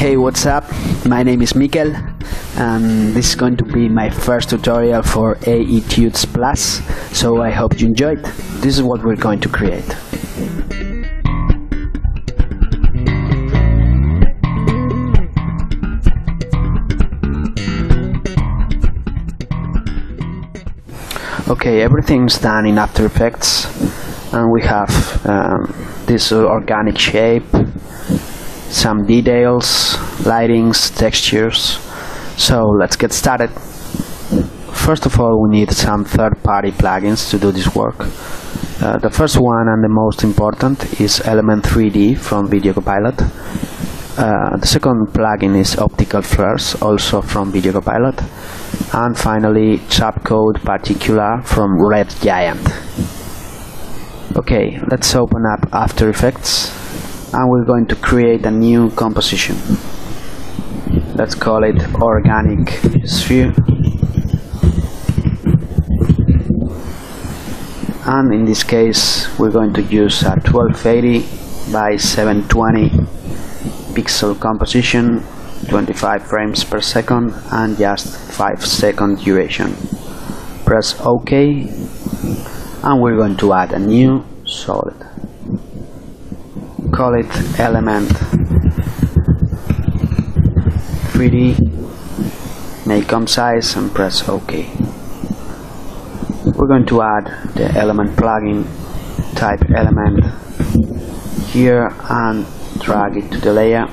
Hey, what's up? My name is Mikel, and this is going to be my first tutorial for Etudes Plus, so I hope you enjoyed. This is what we're going to create. Okay, everything's done in After Effects, and we have this organic shape, some details, lightings, textures. So let's get started. First of all, we need some third-party plugins to do this work. The first one and the most important is Element 3D from Video Copilot. The second plugin is Optical Flares, also from Video Copilot. And finally, Subcode Particular from Red Giant. Okay, let's open up After Effects, and we're going to create a new composition. Let's call it Organic Sphere. And in this case, we're going to use a 1280 by 720 pixel composition, 25 frames per second, and just 5-second duration. Press OK, and we're going to add a new solid. Call it Element 3D, make comp size, and press OK. We're going to add the element plugin, type element here and drag it to the layer,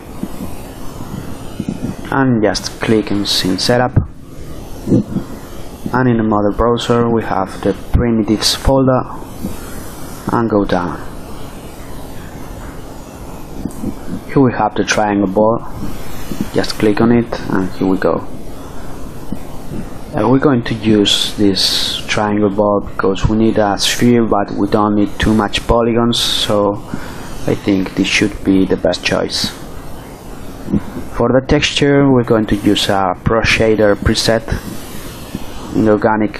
and just click on Scene Setup. And in the model browser we have the primitives folder, and go down. Here we have the triangle ball, just click on it, and here we go. We're going to use this triangle ball because we need a sphere, but we don't need too much polygons, so I think this should be the best choice. For the texture, we're going to use a Pro Shader preset. In the organic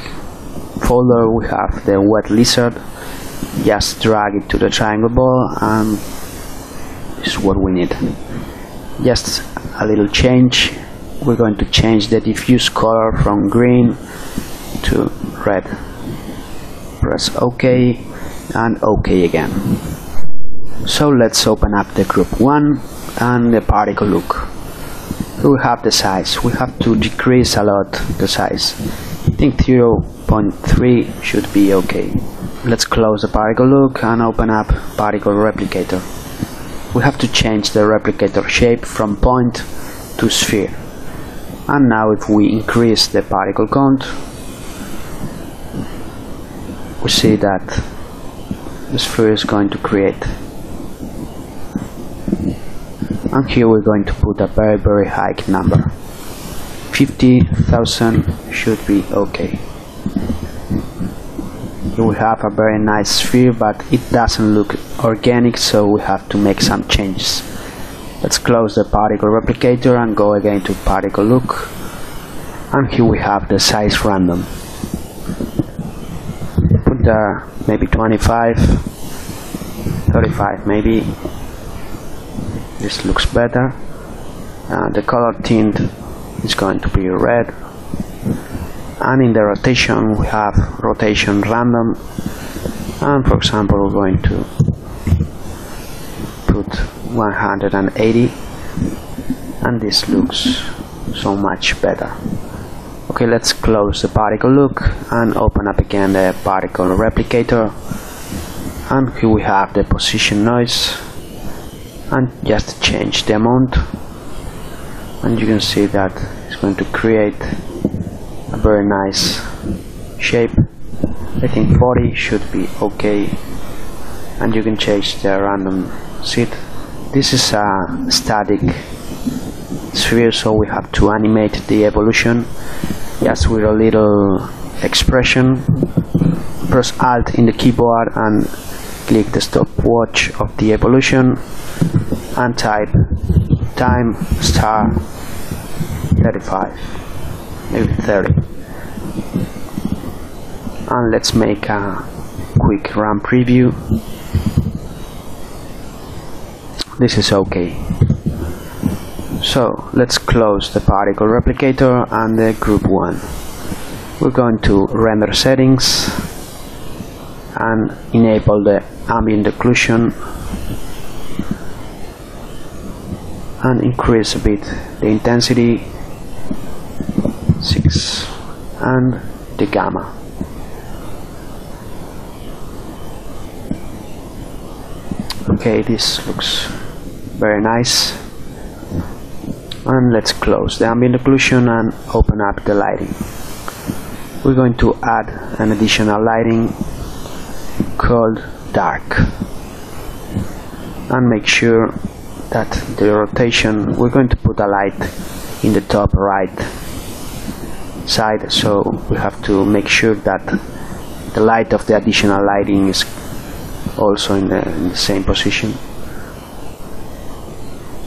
folder we have the wet lizard. Just drag it to the triangle ball, and this is what we need. Just a little change. We're going to change the diffuse color from green to red. Press OK and OK again. So let's open up the group 1 and the particle look. Here we have the size. We have to decrease a lot the size. I think 0.3 should be okay. Let's close the particle look and open up particle replicator. We have to change the replicator shape from point to sphere. And now if we increase the particle count, we see that the sphere is going to create. And here we're going to put a very high number. 50,000 should be okay. Here we have a very nice sphere, but it doesn't look organic, so we have to make some changes. Let's close the particle replicator and go again to particle look, and here we have the size random. Put there maybe 25, 35 maybe. This looks better. The color tint is going to be red, and in the rotation we have rotation random, and for example we're going to put 180, and this looks so much better. Okay, let's close the particle look and open up again the particle replicator, and here we have the position noise, and just change the amount, and you can see that it's going to create a very nice shape. I think 40 should be okay, and you can change the random seed. This is a static sphere, so we have to animate the evolution just with a little expression. Press Alt in the keyboard and click the stopwatch of the evolution and type time star 35, maybe 30. And let's make a quick run preview. This is okay. So let's close the particle replicator and the group 1. We're going to render settings and enable the ambient occlusion and increase a bit the intensity 6 and the gamma. Okay, this looks very nice. And let's close the ambient occlusion and open up the lighting. We're going to add an additional lighting called dark, and make sure that the rotation, we're going to put a light in the top right side, so we have to make sure that the light of the additional lighting is also in the same position.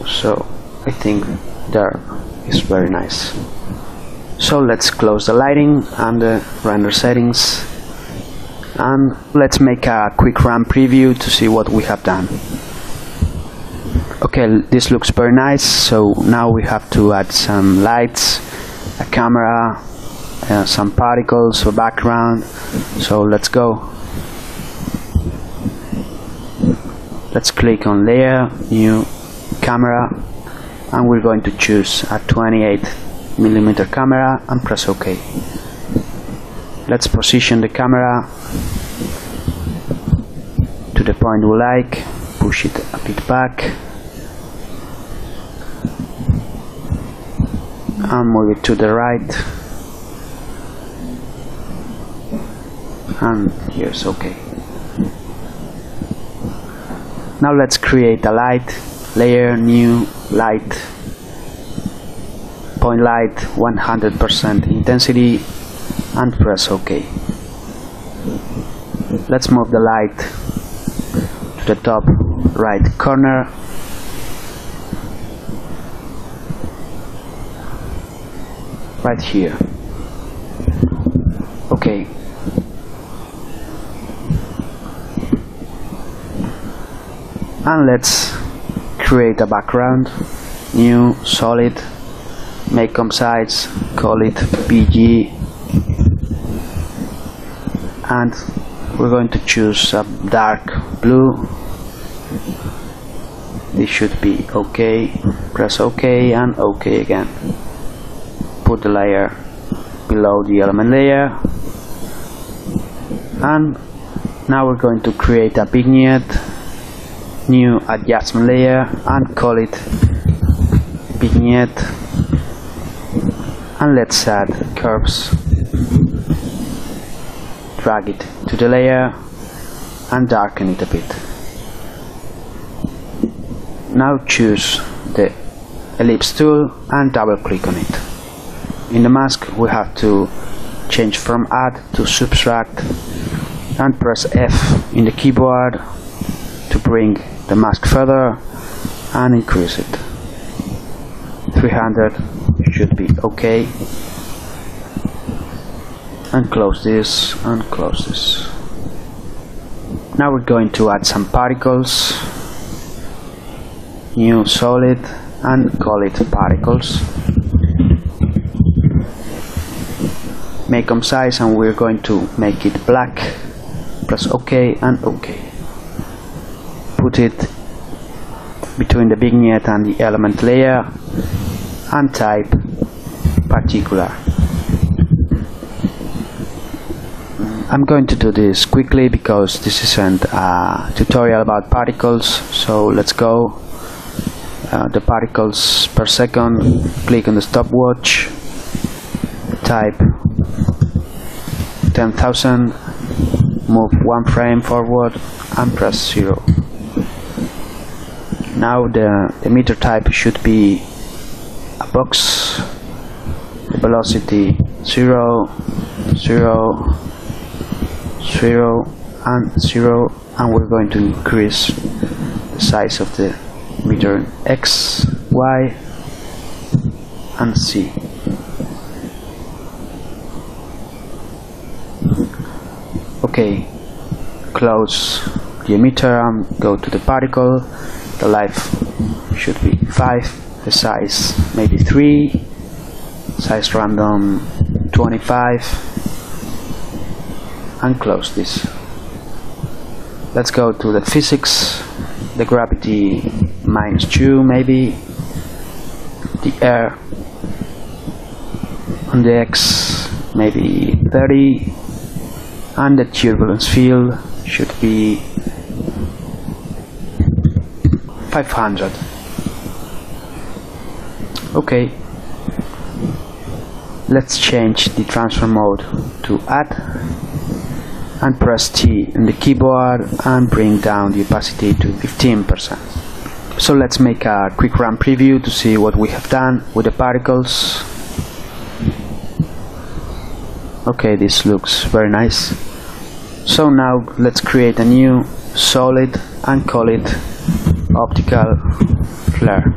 So I think there is very nice. So let's close the lighting and the render settings, and let's make a quick run preview to see what we have done. Okay, this looks very nice. So now we have to add some lights, a camera, some particles, a background. So let's go. Let's click on layer, new camera, and we're going to choose a 28mm camera and press OK. Let's position the camera to the point we like, push it a bit back and move it to the right, and here's OK. Now let's create a light, layer, new light, point light, 100% intensity, and press OK. Let's move the light to the top right corner, right here. OK. And let's create a background, new, solid, make size, call it PG, and we're going to choose a dark blue. This should be OK. Press OK and OK again. Put the layer below the element layer, and now we're going to create a vignette, new adjustment layer, and call it vignette, and let's add curves, drag it to the layer and darken it a bit. Now choose the ellipse tool and double click on it. In the mask we have to change from add to subtract and press F in the keyboard to bring the mask further and increase it. 300 should be OK. And close this and close this. Now we're going to add some particles, new solid, and call it particles. Make size, and we're going to make it black. Press OK and OK. Put it between the vignette and the element layer and type particular. I'm going to do this quickly because this isn't a tutorial about particles, so let's go. The particles per second, click on the stopwatch, type 10,000, move one frame forward and press 0. Now the meter type should be a box, the velocity 0, 0, 0 and 0, and we're going to increase the size of the meter in X, Y and Z. Okay, close the emitter and go to the particle. The life should be 5 the size maybe 3, size random 25, and close this. Let's go to the physics, the gravity -2 maybe, the air on the X maybe 30, and the turbulence field should be 500. Okay, let's change the transfer mode to add and press T in the keyboard and bring down the opacity to 15%. So let's make a quick run preview to see what we have done with the particles. Okay, this looks very nice. So now let's create a new solid and call it optical flare.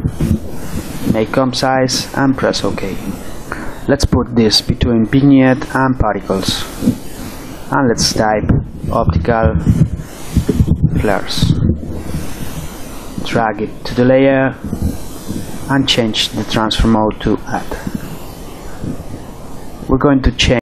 Make comp size and press OK. Let's put this between vignette and particles, and let's type optical flares. Drag it to the layer and change the transfer mode to add. We're going to change